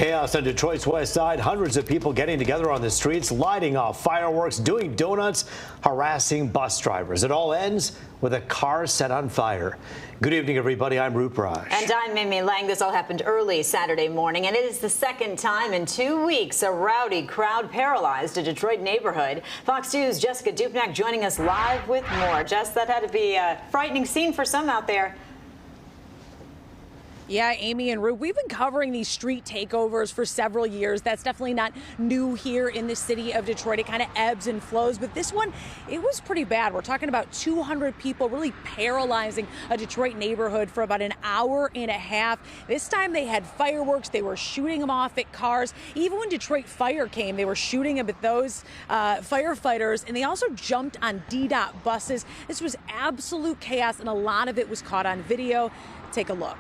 Chaos on Detroit's west side. Hundreds of people getting together on the streets, lighting off fireworks, doing donuts, harassing bus drivers. It all ends with a car set on fire. Good evening, everybody. I'm Rupraj. And I'm Mimi Lang. This all happened early Saturday morning, and it is the second time in 2 weeks a rowdy crowd paralyzed a Detroit neighborhood. Fox News' Jessica Dupnack joining us live with more. Jess, that had to be a frightening scene for some out there. Yeah, Amy and Rue, we've been covering these street takeovers for several years. That's definitely not new here in the city of Detroit. It kind of ebbs and flows, but this one, it was pretty bad. We're talking about 200 people really paralyzing a Detroit neighborhood for about an hour and a half. This time they had fireworks. They were shooting them off at cars. Even when Detroit Fire came, they were shooting them at those firefighters, and they also jumped on DDOT buses. This was absolute chaos, and a lot of it was caught on video. Take a look.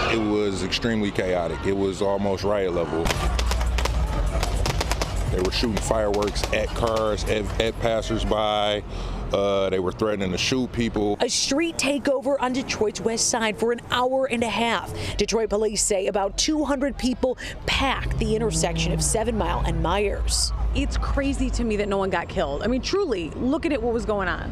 It was extremely chaotic. It was almost riot level. They were shooting fireworks at cars, at passersby. They were threatening to shoot people. A street takeover on Detroit's west side for an hour and a half. Detroit police say about 200 people packed the intersection of 7 Mile and Meyers. It's crazy to me that no one got killed. I mean, truly, look at what was going on.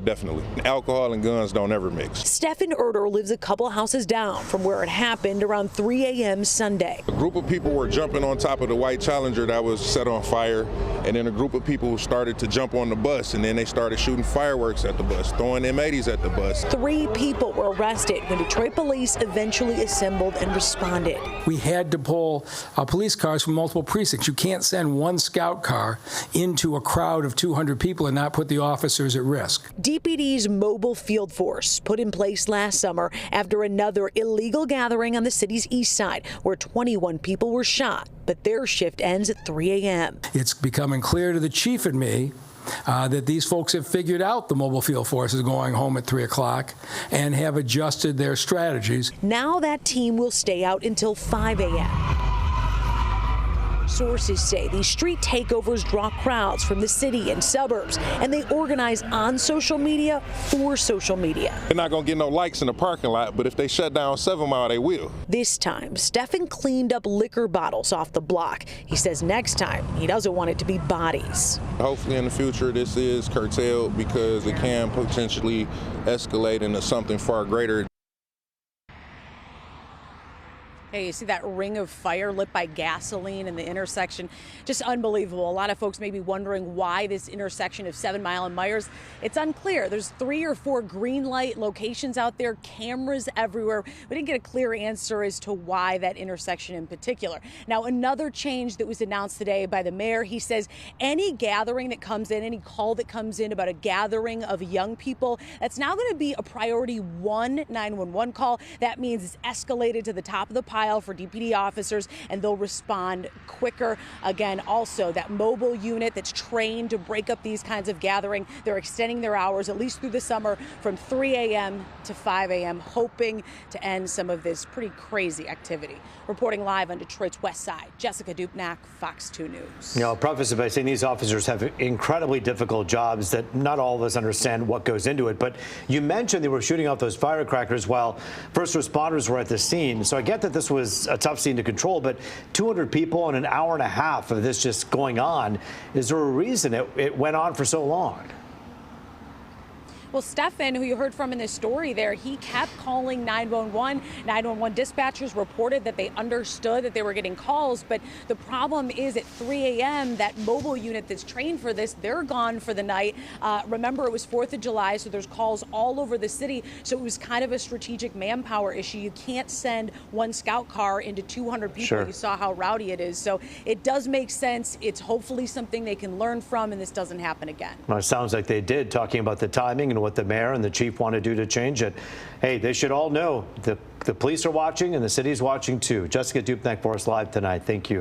Definitely. Alcohol and guns don't ever mix. Stephen Erder lives a couple houses down from where it happened around 3 a.m. Sunday. A group of people were jumping on top of the white Challenger that was set on fire, and then a group of people started to jump on the bus, and then they started shooting fireworks at the bus, throwing M80s at the bus. 3 people were arrested when Detroit police eventually assembled and responded. We had to pull police cars from multiple precincts. You can't send one scout car into a crowd of 200 people and not put the officers at risk. DPD's mobile field force put in place last summer after another illegal gathering on the city's east side where 21 people were shot, but their shift ends at 3 a.m. It's becoming clear to the chief and me that these folks have figured out the mobile field force is going home at 3 o'clock and have adjusted their strategies. Now that team will stay out until 5 a.m. Sources say these street takeovers draw crowds from the city and suburbs, and they organize on social media for social media. They're not going to get no likes in the parking lot, but if they shut down 7 Mile, they will. This time, Stephen cleaned up liquor bottles off the block. He says next time, he doesn't want it to be bodies. Hopefully in the future, this is curtailed because it can potentially escalate into something far greater. Hey, you see that ring of fire lit by gasoline in the intersection? Just unbelievable. A lot of folks may be wondering why this intersection of 7 Mile and Meyers. It's unclear. There's 3 or 4 green light locations out there, cameras everywhere. We didn't get a clear answer as to why that intersection in particular. Now, another change that was announced today by the mayor, he says any gathering that comes in, any call that comes in about a gathering of young people, that's now going to be a priority 1 911 call. That means it's escalated to the top of the pile for DPD officers, and they'll respond quicker. Again, also that mobile unit that's trained to break up these kinds of gathering, they're extending their hours at least through the summer from 3 a.m. to 5 a.m., hoping to end some of this pretty crazy activity. Reporting live on Detroit's west side, Jessica Dupnack, Fox 2 News. You know, preface it by saying these officers have incredibly difficult jobs that not all of us understand what goes into it. But you mentioned they were shooting off those firecrackers while first responders were at the scene. So I get that this was a tough scene to control, but 200 people in an hour and a half of this just going on. Is there a reason it went on for so long? Well, Stephen, who you heard from in this story there, he kept calling 911. 911 dispatchers reported that they understood that they were getting calls, but the problem is at 3 a.m., that mobile unit that's trained for this, they're gone for the night. Remember, it was 4th of July, so there's calls all over the city, so it was kind of a strategic manpower issue. You can't send one scout car into 200 people. Sure. You saw how rowdy it is, so it does make sense. It's hopefully something they can learn from, and this doesn't happen again. Well, it sounds like they did, talking about the timing and what the mayor and the chief want to do to change it. Hey, they should all know the police are watching and the city's watching too. Jessica Dupnack for us live tonight. Thank you.